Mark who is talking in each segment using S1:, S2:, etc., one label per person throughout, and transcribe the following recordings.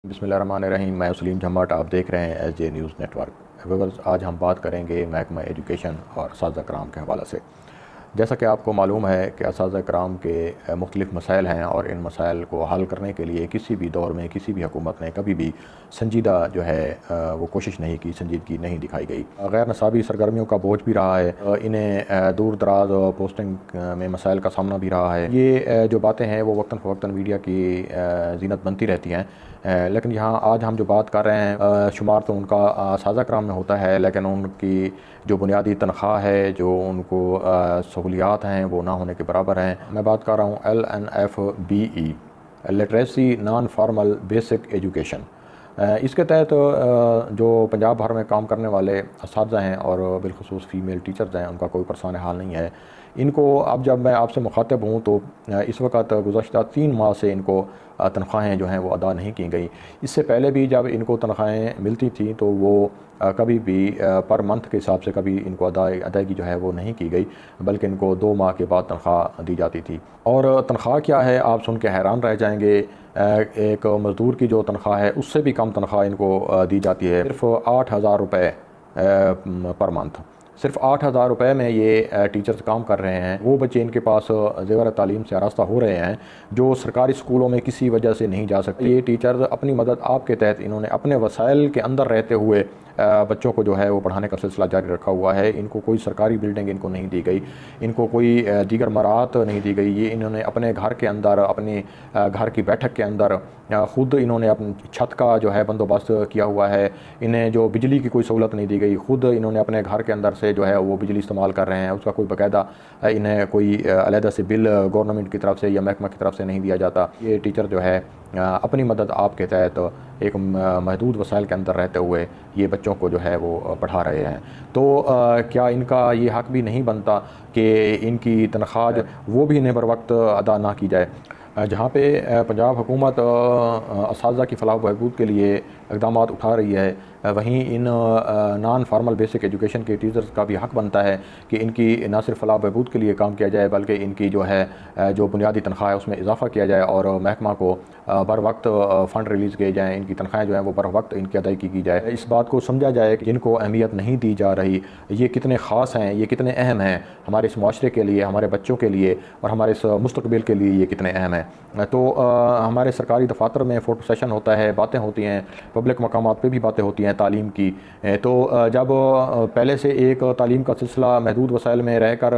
S1: بسم اللہ الرحمن الرحیم، میں سلیم جھمٹ، آپ دیکھ رہے ہیں S J news network viewers. آج ہم بات کریں گے محکمہ ایجوکیشن اور اساتذہ کرام کے حوالے سے۔ جیسا کہ آپ کو معلوم ہے کہ اساتذہ کرام کے مختلف مسائل ہیں، اور ان مسائل کو حل کرنے کے لیے کسی بھی دور میں کسی بھی حکومت نے کبھی بھی سنجیدہ جو ہے وہ کوشش نہیں کی، سنجیدگی نہیں دکھائی گئی۔ غیر نصابی سرگرمیوں کا بوجھ بھی رہا ہے، انہیں دور دراز پوسٹنگ میں مسائل کا سامنا بھی رہا ہے۔ یہ جو باتیں ہیں وہ وقتاً فوقتاً میڈیا کی زینت بنتی رہتی ہیں، لیکن یہاں آج ہم جو بات کر رہے ہیں شمار تو ان کا اساتذہ کرام میں ہوتا ہے، لیکن ان کی جو بنیادی تنخواہ ہے، جو ان کو سہولیات ہیں، وہ نہ ہونے کے برابر ہیں۔ میں بات کر رہا ہوں LNFBE، literacy non formal basic education. اس کے تحت جو پنجاب بھر میں کام کرنے والے اساتذہ ہیں اور بالخصوص فیمیل ٹیچرز ہیں، ان کا کوئی پرسان حال نہیں ہے۔ ان کو اب جب میں آپ سے مخاطب ہوں تو اس وقت گزشتہ 3 ماہ سے ان کو تنخواہیں جو ہیں وہ ادا نہیں کی گئی۔ اس سے پہلے بھی جب ان کو تنخواہیں ملتی تھیں تو وہ کبھی بھی پر منتھ کے حساب سے کبھی ان کو ادائیگی جو ہے وہ نہیں کی گئی، بلکہ ان کو 2 ماہ کے بعد تنخواہ دی جاتی تھی۔ اور تنخواہ کیا ہے، آپ سن کے حیران رہ جائیں گے۔ ایک مزدور کی جو تنخواہ ہے اس سے بھی کم تنخواہ ان کو دی جاتی ہے، صرف 8,000 روپے پر منتھ۔ صرف 8,000 روپے میں یہ ٹیچرز کام کر رہے ہیں۔ وہ بچے ان کے پاس زیور تعلیم سے آراستہ ہو رہے ہیں جو سرکاری اسکولوں میں کسی وجہ سے نہیں جا سکتے۔ یہ ٹیچرز اپنی مدد آپ کے تحت انہوں نے اپنے وسائل کے اندر رہتے ہوئے بچوں کو جو ہے وہ پڑھانے کا سلسلہ جاری رکھا ہوا ہے۔ ان کو کوئی سرکاری بلڈنگ ان کو نہیں دی گئی، ان کو کوئی دیگر مراعات نہیں دی گئی۔ یہ انہوں نے اپنے گھر کے اندر، اپنے گھر کی بیٹھک کے اندر خود انہوں نے اپنی چھت کا جو ہے بندوبست کیا ہوا ہے۔ انہیں جو بجلی کی کوئی سہولت نہیں دی گئی، خود انہوں نے اپنے گھر کے اندر سے جو ہے وہ بجلی استعمال کر رہے ہیں۔ اس کا کوئی باقاعدہ انہیں کوئی علیحدہ سے بل گورنمنٹ کی طرف سے یا محکمہ کی طرف سے نہیں دیا جاتا۔ یہ ٹیچر جو ہے اپنی مدد آپ کے تحت ایک محدود وسائل کے اندر رہتے ہوئے یہ بچوں کو جو ہے وہ پڑھا رہے ہیں۔ تو کیا ان کا یہ حق بھی نہیں بنتا کہ ان کی تنخواہ وہ بھی انہیں بر وقت ادا نہ کی جائے؟ جہاں پہ پنجاب حکومت اساتذہ کی فلاح و بہبود کے لیے اقدامات اٹھا رہی ہے، وہیں ان نان فارمل بیسک ایجوکیشن کے ٹیچرز کا بھی حق بنتا ہے کہ ان کی نہ صرف فلاح و بہبود کے لیے کام کیا جائے، بلکہ ان کی جو ہے جو بنیادی تنخواہ ہے اس میں اضافہ کیا جائے، اور محکمہ کو بر وقت فنڈ ریلیز کیے جائیں، ان کی تنخواہیں جو ہیں وہ بر وقت ان کی ادائیگی کی جائے۔ اس بات کو سمجھا جائے کہ جن کو اہمیت نہیں دی جا رہی، یہ کتنے خاص ہیں، یہ کتنے اہم ہیں ہمارے اس معاشرے کے لیے، ہمارے بچوں کے لیے اور ہمارے اس مستقبل کے لیے، یہ کتنے اہم ہیں۔ تو ہمارے سرکاری دفاتر میں فوٹو سیشن ہوتا ہے، باتیں ہوتی ہیں، پبلک مقامات پہ بھی باتیں ہوتی ہیں تعلیم کی۔ تو جب پہلے سے ایک تعلیم کا سلسلہ محدود وسائل میں رہ کر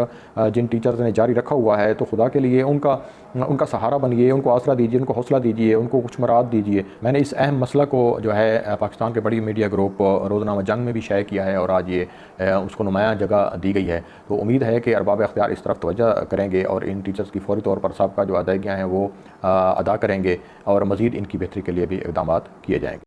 S1: جن ٹیچرز نے جاری رکھا ہوا ہے، تو خدا کے لیے ان کا سہارا بنیے، ان کو آسرا دیجیے، ان کو حوصلہ دیجیے، ان کو کچھ مراعات دیجیے۔ میں نے اس اہم مسئلہ کو جو ہے پاکستان کے بڑی میڈیا گروپ روزنامہ جنگ میں بھی شائع کیا ہے، اور آج یہ اس کو نمایاں جگہ دی گئی ہے۔ تو امید ہے کہ ارباب اختیار اس طرف توجہ کریں گے اور ان ٹیچرز کی فوری طور پر سابقہ جو ادائیگیاں ہیں وہ ادا کریں گے، اور مزید ان کی بہتری کے لیے بھی اقدامات کیے جائیں گے۔